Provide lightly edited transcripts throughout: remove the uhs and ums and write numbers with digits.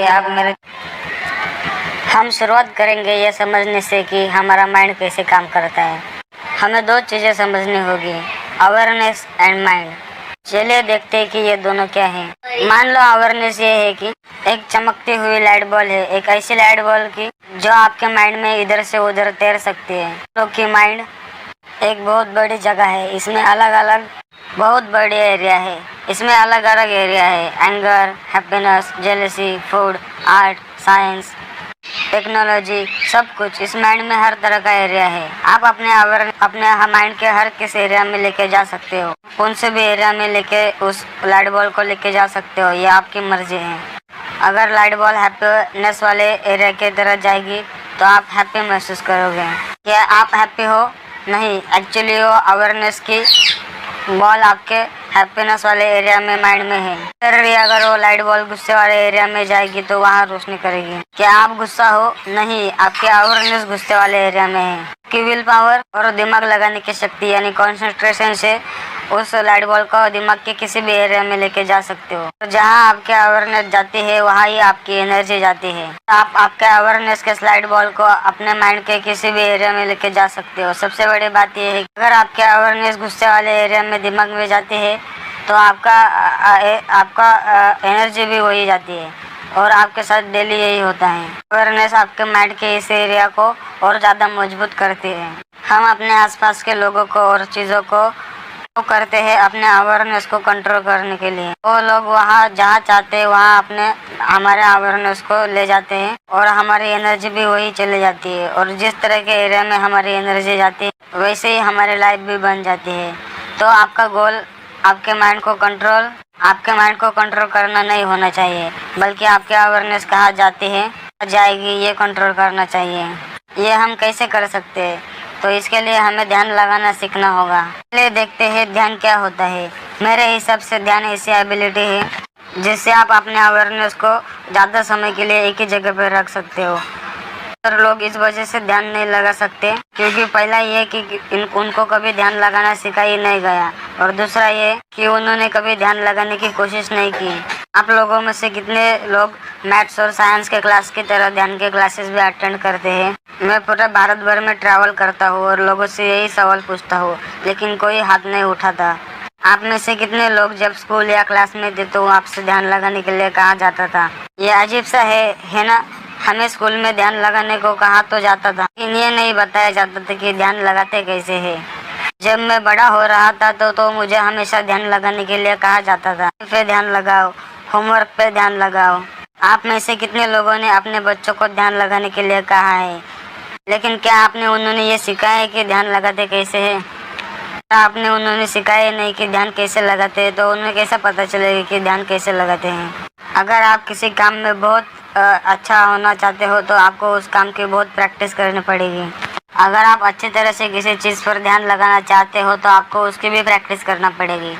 आप मेरे हम शुरुआत करेंगे ये समझने से कि हमारा माइंड कैसे काम करता है। हमें दो चीज़ें समझनी होगी, अवेयरनेस एंड माइंड। चलिए देखते हैं कि ये दोनों क्या है। मान लो अवेयरनेस ये है कि एक चमकती हुई लाइट बॉल है, एक ऐसी लाइट बॉल की जो आपके माइंड में इधर से उधर तैर सकती है। तो कि माइंड एक बहुत बड़ी जगह है, इसमें अलग अलग बहुत बड़ी एरिया है, इसमें अलग अलग एरिया है, anger, happiness, jealousy, food, art, science, technology, सब कुछ इस माइंड में हर तरह का एरिया है। आप अपने माइंड के हर किस एरिया में लेके जा सकते हो, कौन से भी एरिया में लेके उस लाइट बॉल को लेके जा सकते हो, ये आपकी मर्जी है। अगर लाइट बॉल हैप्पीनेस वाले एरिया की तरह जाएगी तो आप हैप्पी महसूस करोगे। क्या आप हैप्पी हो? नहीं, एक्चुअली वो अवेयरनेस की बॉल आपके हैप्पीनेस वाले एरिया में माइंड में है। अगर वो लाइट बॉल गुस्से वाले एरिया में जाएगी तो वहाँ रोशनी करेगी। क्या आप गुस्सा हो? नहीं, आपके अवेयरनेस गुस्से वाले एरिया में है। की विल पावर और दिमाग लगाने की शक्ति यानी कॉन्सेंट्रेशन से उस लाइट बॉल को दिमाग के किसी भी एरिया में लेके जा सकते हो। तो जहाँ आपके अवेयरनेस जाती है वहाँ ही आपकी एनर्जी जाती है। आप आपके अवेयरनेस के लाइट बॉल को अपने माइंड के किसी भी एरिया में लेके जा सकते हो। सबसे बड़ी बात यह है कि अगर आपके अवेयरनेस गुस्से वाले एरिया में दिमाग में जाती है तो आपका एनर्जी भी वही जाती है और आपके साथ डेली यही होता है। अवेयरनेस आपके माइंड के इस एरिया को और ज़्यादा मजबूत करती है। हम अपने आसपास के लोगों को और चीज़ों को करते हैं अपने अवेयरनेस को कंट्रोल करने के लिए। वो लोग वहाँ जहाँ चाहते हैं वहाँ हमारे अवेयरनेस को ले जाते हैं और हमारी एनर्जी भी वही चली जाती है। और जिस तरह के एरिया में हमारी एनर्जी जाती है वैसे ही हमारी लाइफ भी बन जाती है। तो आपका गोल आपके माइंड को कंट्रोल करना नहीं होना चाहिए, बल्कि आपके अवेयरनेस कहाँ जाती है जाएगी ये कंट्रोल करना चाहिए। ये हम कैसे कर सकते हैं? तो इसके लिए हमें ध्यान लगाना सीखना होगा। चलिए देखते हैं ध्यान क्या होता है। मेरे हिसाब से ध्यान ऐसी एबिलिटी है जिससे आप अपने अवेयरनेस को ज़्यादा समय के लिए एक ही जगह पर रख सकते हो। पर लोग इस वजह से ध्यान नहीं लगा सकते क्योंकि पहला ये कि उनको कभी ध्यान लगाना सिखाया नहीं गया और दूसरा ये कि उन्होंने कभी ध्यान लगाने की कोशिश नहीं की। आप लोगों में से कितने लोग मैथ्स और साइंस के क्लास की तरह ध्यान के क्लासेस भी अटेंड करते हैं? मैं पूरा भारत भर में ट्रैवल करता हूँ और लोगों से यही सवाल पूछता हूँ, लेकिन कोई हाथ नहीं उठाता। आप में से कितने लोग जब स्कूल या क्लास में थे तो आपसे ध्यान लगाने के लिए कहा जाता था? ये अजीब सा है ना? हमें स्कूल में ध्यान लगाने को कहा तो जाता था, लेकिन ये नहीं बताया जाता था कि ध्यान लगाते कैसे है। जब मैं बड़ा हो रहा था तो मुझे हमेशा ध्यान लगाने के लिए कहा जाता था, पे ध्यान लगाओ, होमवर्क पे ध्यान लगाओ। आप में से कितने लोगों ने अपने बच्चों को ध्यान लगाने के लिए कहा है, लेकिन क्या आपने उन्होंने ये सिखाया है कि ध्यान लगाते कैसे है? आपने उन्होंने सिखाया नहीं कि ध्यान कैसे लगाते हैं तो उन्हें कैसा पता चलेगा कि ध्यान कैसे लगाते हैं? अगर आप किसी काम में बहुत अच्छा होना चाहते हो तो आपको उस काम की बहुत प्रैक्टिस करनी पड़ेगी। अगर आप अच्छी तरह से किसी चीज़ पर ध्यान लगाना चाहते हो तो आपको उसकी भी प्रैक्टिस करना पड़ेगी।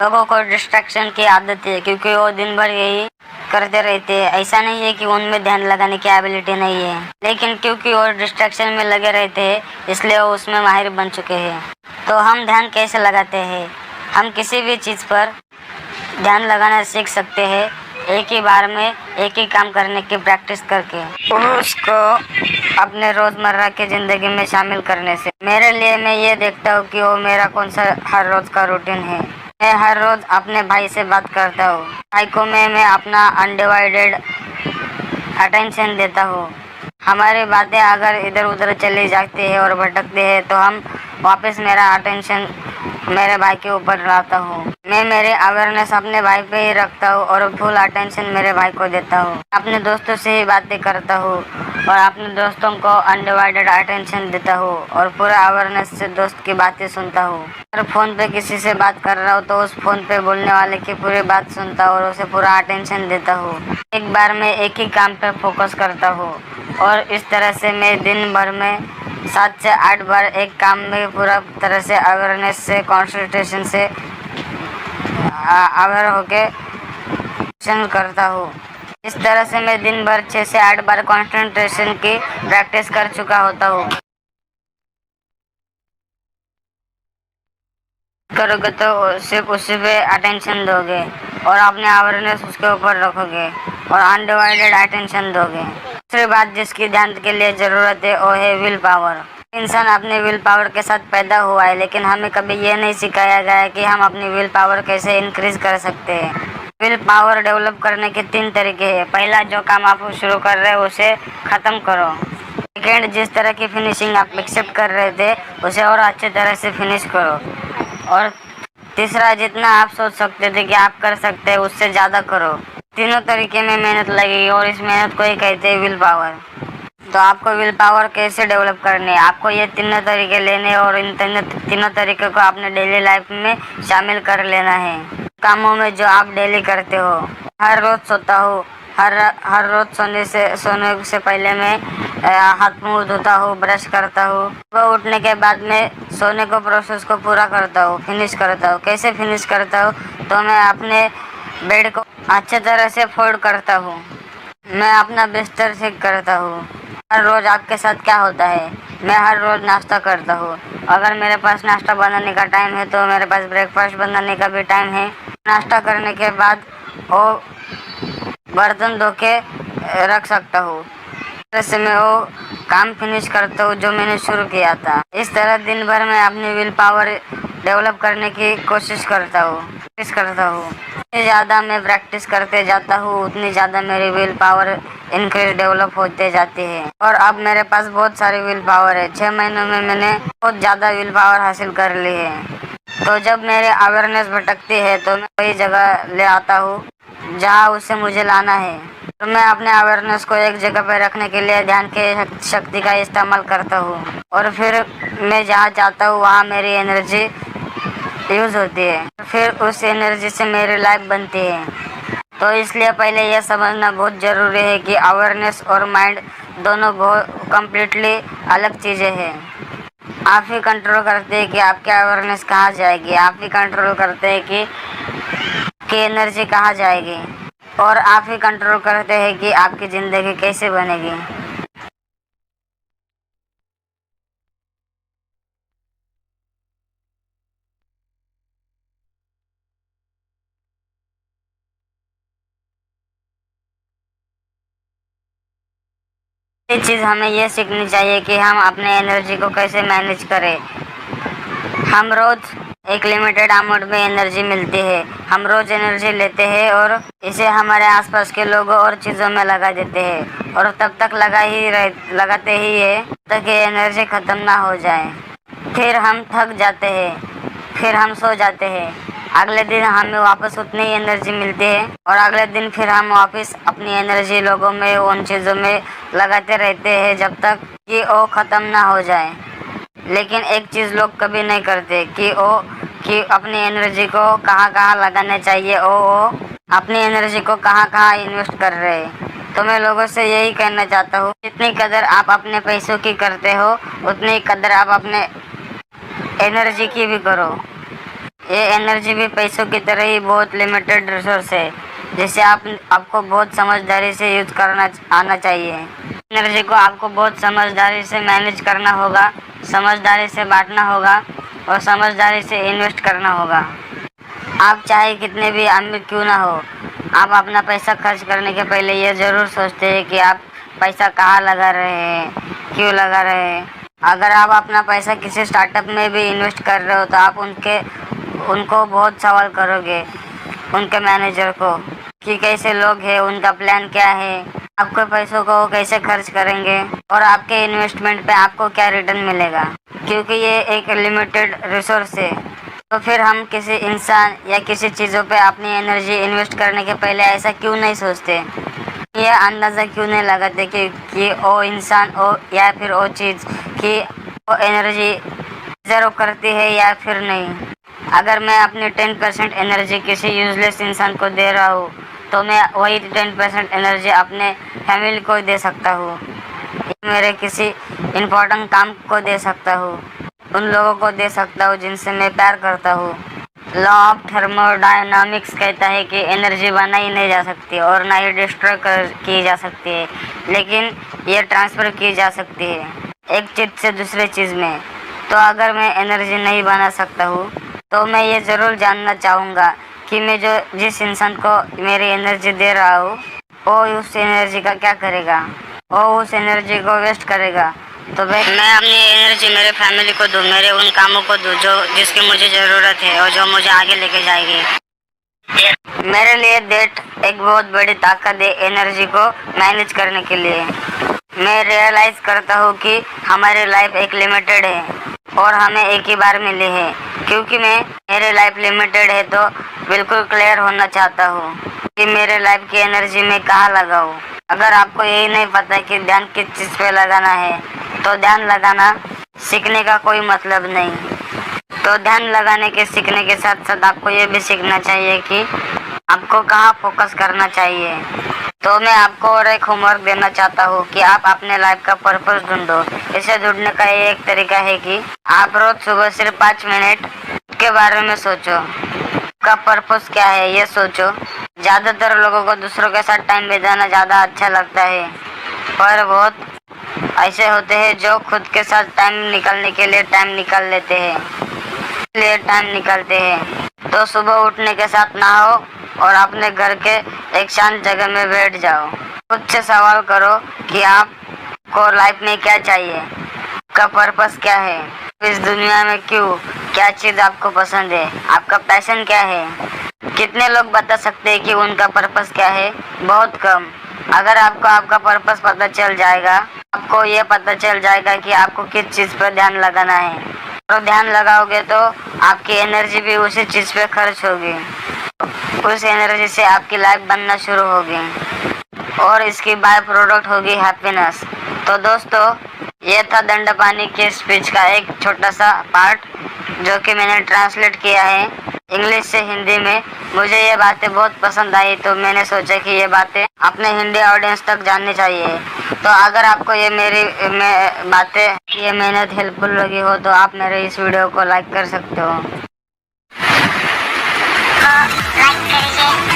लोगों को डिस्ट्रैक्शन की आदत है क्योंकि वो दिन भर यही करते रहते हैं। ऐसा नहीं है कि उनमें ध्यान लगाने की एबिलिटी नहीं है, लेकिन क्योंकि वो डिस्ट्रैक्शन में लगे रहते हैं इसलिए वो उसमें माहिर बन चुके हैं। तो हम ध्यान कैसे लगाते हैं? हम किसी भी चीज़ पर ध्यान लगाना सीख सकते हैं एक ही बार में एक ही काम करने की प्रैक्टिस करके, उसको अपने रोज़मर्रा की ज़िंदगी में शामिल करने से। मेरे लिए मैं ये देखता हूँ कि वो मेरा कौन सा हर रोज़ का रूटीन है। मैं हर रोज़ अपने भाई से बात करता हूँ। भाई को मैं अपना अनडिवाइडेड अटेंशन देता हूँ। हमारी बातें अगर इधर उधर चली जाती है और भटकती है तो हम वापस मेरा अटेंशन मेरे भाई के ऊपर लाता हूँ। मैं मेरे अवेयरनेस अपने भाई पे ही रखता हूँ और फुल अटेंशन मेरे भाई को देता हूँ। अपने दोस्तों से ही बातें करता हूँ और अपने दोस्तों को अनडिवाइडेड अटेंशन देता हूँ और पूरा अवेयरनेस से दोस्त की बातें सुनता हूँ। अगर फ़ोन पे किसी से बात कर रहा हूँ तो उस फ़ोन पे बोलने वाले की पूरी बात सुनता हूँ और उसे पूरा अटेंशन देता हूँ। एक बार मैं एक ही काम पे फोकस करता हूँ और इस तरह से मैं दिन भर में 7 से 8 बार एक काम में पूरा तरह से अवेयरनेस से कंसंट्रेशन से अवेयर होके करता हूँ। इस तरह से मैं दिन भर 6 से 8 बार कंसंट्रेशन की प्रैक्टिस कर चुका होता हूँ। करोगे तो सिर्फ उसी पे अटेंशन दोगे और अपने अवेयरनेस उसके ऊपर रखोगे और अनडिवाइडेड अटेंशन दोगे। दूसरी बात जिसकी ध्यान के लिए ज़रूरत है वो है विल पावर। इंसान अपने विल पावर के साथ पैदा हुआ है, लेकिन हमें कभी ये नहीं सिखाया गया है कि हम अपनी विल पावर कैसे इंक्रीज कर सकते हैं। विल पावर डेवलप करने के 3 तरीके हैं। पहला, जो काम आप शुरू कर रहे हो उसे ख़त्म करो। सेकेंड, जिस तरह की फिनिशिंग आप एक्सेप्ट कर रहे थे उसे और अच्छे तरह से फिनिश करो। और तीसरा, जितना आप सोच सकते थे कि आप कर सकते हैं उससे ज़्यादा करो। तीनों तरीके में मेहनत लगेगी और इस मेहनत को ही कहते हैं विल पावर। तो आपको विल पावर कैसे डेवलप करनी है? आपको ये तीनों तरीके लेने और इन तीनों तरीके को अपने डेली लाइफ में शामिल कर लेना है। कामों में जो आप डेली करते हो, हर रोज सोता हूँ, हर रोज सोने से पहले मैं हाथ मुंह धोता हूँ, ब्रश करता हूँ। सुबह उठने के बाद मैं सोने को प्रोसेस को पूरा करता हूँ, फिनिश करता हूँ। कैसे फिनिश करता हूँ? तो मैं अपने बेड को अच्छे तरह से फोल्ड करता हूँ, मैं अपना बिस्तर ठीक करता हूँ। हर रोज़ आपके साथ क्या होता है? मैं हर रोज़ नाश्ता करता हूँ। अगर मेरे पास नाश्ता बनाने का टाइम है तो मेरे पास ब्रेकफास्ट बनाने का भी टाइम है। नाश्ता करने के बाद वो बर्तन धो के रख सकता हूँ। से मैं वो काम फिनिश करता हूँ जो मैंने शुरू किया था। इस तरह दिन भर मैं अपनी विल पावर डेवलप करने की कोशिश करता हूँ। जितनी ज़्यादा मैं प्रैक्टिस करते जाता हूँ उतनी ज़्यादा मेरी विल पावर इंक्रीज डेवलप होते जाती है। और अब मेरे पास बहुत सारी विल पावर है। 6 महीनों में मैंने बहुत ज़्यादा विल पावर हासिल कर ली है। तो जब मेरे अवेयरनेस भटकती है तो मैं वही जगह ले आता हूँ जहाँ उसे मुझे लाना है। तो मैं अपने अवेयरनेस को एक जगह पर रखने के लिए ध्यान के शक्ति का इस्तेमाल करता हूँ और फिर मैं जहाँ चाहता हूँ वहाँ मेरी एनर्जी यूज़ होती है। फिर उस एनर्जी से मेरी लाइफ बनती है। तो इसलिए पहले यह समझना बहुत ज़रूरी है कि अवेयरनेस और माइंड दोनों बहुत कम्प्लीटली अलग चीज़ें हैं। आप ही कंट्रोल करते हैं कि आपकी अवेयरनेस कहाँ जाएगी। आप ही कंट्रोल करते हैं कि एनर्जी कहाँ जाएगी और आप ही कंट्रोल करते हैं कि आपकी ज़िंदगी कैसे बनेगी। ये चीज़ हमें ये सीखनी चाहिए कि हम अपने एनर्जी को कैसे मैनेज करें। हम रोज़ एक लिमिटेड अमाउंट में एनर्जी मिलती है। हम रोज़ एनर्जी लेते हैं और इसे हमारे आसपास के लोगों और चीज़ों में लगा देते हैं और तब तक लगाते ही है तक ये एनर्जी ख़त्म ना हो जाए। फिर हम थक जाते हैं, फिर हम सो जाते हैं। अगले दिन हमें वापस उतनी ही एनर्जी मिलती है और अगले दिन फिर हम वापस अपनी एनर्जी लोगों में उन चीज़ों में लगाते रहते हैं जब तक कि वो ख़त्म ना हो जाए। लेकिन एक चीज़ लोग कभी नहीं करते कि अपनी एनर्जी को कहाँ कहाँ लगाना चाहिए, वो अपनी एनर्जी को कहाँ कहाँ इन्वेस्ट कर रहे हैं। तो मैं लोगों से यही कहना चाहता हूँ, जितनी कदर आप अपने पैसों की करते हो उतनी कदर आप अपने एनर्जी की भी करो। ये एनर्जी भी पैसों की तरह ही बहुत लिमिटेड रिसोर्स है जिसे आपको बहुत समझदारी से यूज करना आना चाहिए। एनर्जी को आपको बहुत समझदारी से मैनेज करना होगा, समझदारी से बांटना होगा और समझदारी से इन्वेस्ट करना होगा। आप चाहे कितने भी अमीर क्यों ना हो, आप अपना पैसा खर्च करने के पहले ये ज़रूर सोचते हैं कि आप पैसा कहाँ लगा रहे हैं, क्यों लगा रहे हैं। अगर आप अपना पैसा किसी स्टार्टअप में भी इन्वेस्ट कर रहे हो तो आप उनको बहुत सवाल करोगे, उनके मैनेजर को, कि कैसे लोग हैं, उनका प्लान क्या है, आपके पैसों को कैसे खर्च करेंगे और आपके इन्वेस्टमेंट पे आपको क्या रिटर्न मिलेगा, क्योंकि ये एक लिमिटेड रिसोर्स है। तो फिर हम किसी इंसान या किसी चीज़ों पे अपनी एनर्जी इन्वेस्ट करने के पहले ऐसा क्यों नहीं सोचते, ये अंदाज़ा क्यों नहीं लगाते कि वो इंसान या फिर वो चीज़ कि वो एनर्जी डिजर्व करती है या फिर नहीं। अगर मैं अपनी 10% एनर्जी किसी यूजलेस इंसान को दे रहा हूँ तो मैं वही 10% एनर्जी अपने फैमिली को दे सकता हूँ, मेरे किसी इम्पोर्टेंट काम को दे सकता हूँ, उन लोगों को दे सकता हूँ जिनसे मैं प्यार करता हूँ। लॉ ऑफ थर्मोडायनामिक्स कहता है कि एनर्जी बनाई नहीं जा सकती और ना ही डिस्ट्रॉय की जा सकती है, लेकिन ये ट्रांसफ़र की जा सकती है एक चीज़ से दूसरे चीज़ में। तो अगर मैं एनर्जी नहीं बना सकता हूँ तो तो मैं ये ज़रूर जानना चाहूँगा कि मैं जिस इंसान को मेरी एनर्जी दे रहा हूँ वो उस एनर्जी का क्या करेगा। वो उस एनर्जी को वेस्ट करेगा तो मैं अपनी एनर्जी मेरे फैमिली को दूँ, मेरे उन कामों को दूँ जो जिसकी मुझे ज़रूरत है और जो मुझे आगे लेके जाएगी। मेरे लिए डेट एक बहुत बड़ी ताकत है एनर्जी को मैनेज करने के लिए। मैं रियलाइज करता हूँ कि हमारी लाइफ एक लिमिटेड है और हमें एक ही बार मिली है। क्योंकि मेरी लाइफ लिमिटेड है तो बिल्कुल क्लियर होना चाहता हूँ कि मेरे लाइफ की एनर्जी में कहाँ लगाऊँ। अगर आपको यही नहीं पता कि ध्यान किस चीज़ पे लगाना है तो ध्यान लगाना सीखने का कोई मतलब नहीं। तो ध्यान लगाने के सीखने के साथ साथ आपको ये भी सीखना चाहिए कि आपको कहाँ फोकस करना चाहिए। तो मैं आपको और एक होमवर्क देना चाहता हूँ कि आप अपने लाइफ का पर्पस ढूंढो। इसे ढूंढने का ये एक तरीका है कि आप रोज सुबह सिर्फ 5 मिनट के बारे में सोचो। का पर्पस क्या है ये सोचो। ज़्यादातर लोगों को दूसरों के साथ टाइम बिताना ज़्यादा अच्छा लगता है, पर बहुत ऐसे होते हैं जो खुद के साथ टाइम निकालने के लिए टाइम निकालते हैं। तो सुबह उठने के साथ नहाओ और अपने घर के एक शांत जगह में बैठ जाओ। खुद से सवाल करो कि आपको लाइफ में क्या चाहिए, आपका पर्पस क्या है, इस दुनिया में क्यों, क्या चीज़ आपको पसंद है, आपका पैशन क्या है। कितने लोग बता सकते हैं कि उनका पर्पस क्या है? बहुत कम। अगर आपको आपका पर्पस पता चल जाएगा, आपको ये पता चल जाएगा कि आपको किस चीज़ पर ध्यान लगाना है और ध्यान लगाओगे तो आपकी एनर्जी भी उसी चीज़ पे खर्च होगी। उस एनर्जी से आपकी लाइफ बनना शुरू होगी और इसकी बाय प्रोडक्ट होगी हैप्पीनेस। तो दोस्तों, ये था दंडपानी की स्पीच का एक छोटा सा पार्ट जो कि मैंने ट्रांसलेट किया है इंग्लिश से हिंदी में। मुझे ये बातें बहुत पसंद आई तो मैंने सोचा कि ये बातें अपने हिंदी ऑडियंस तक जाननी चाहिए। तो अगर आपको ये मेरी बातें, ये मेहनत हेल्पफुल लगी हो तो आप मेरे इस वीडियो को लाइक कर सकते हो। लाइक करिए।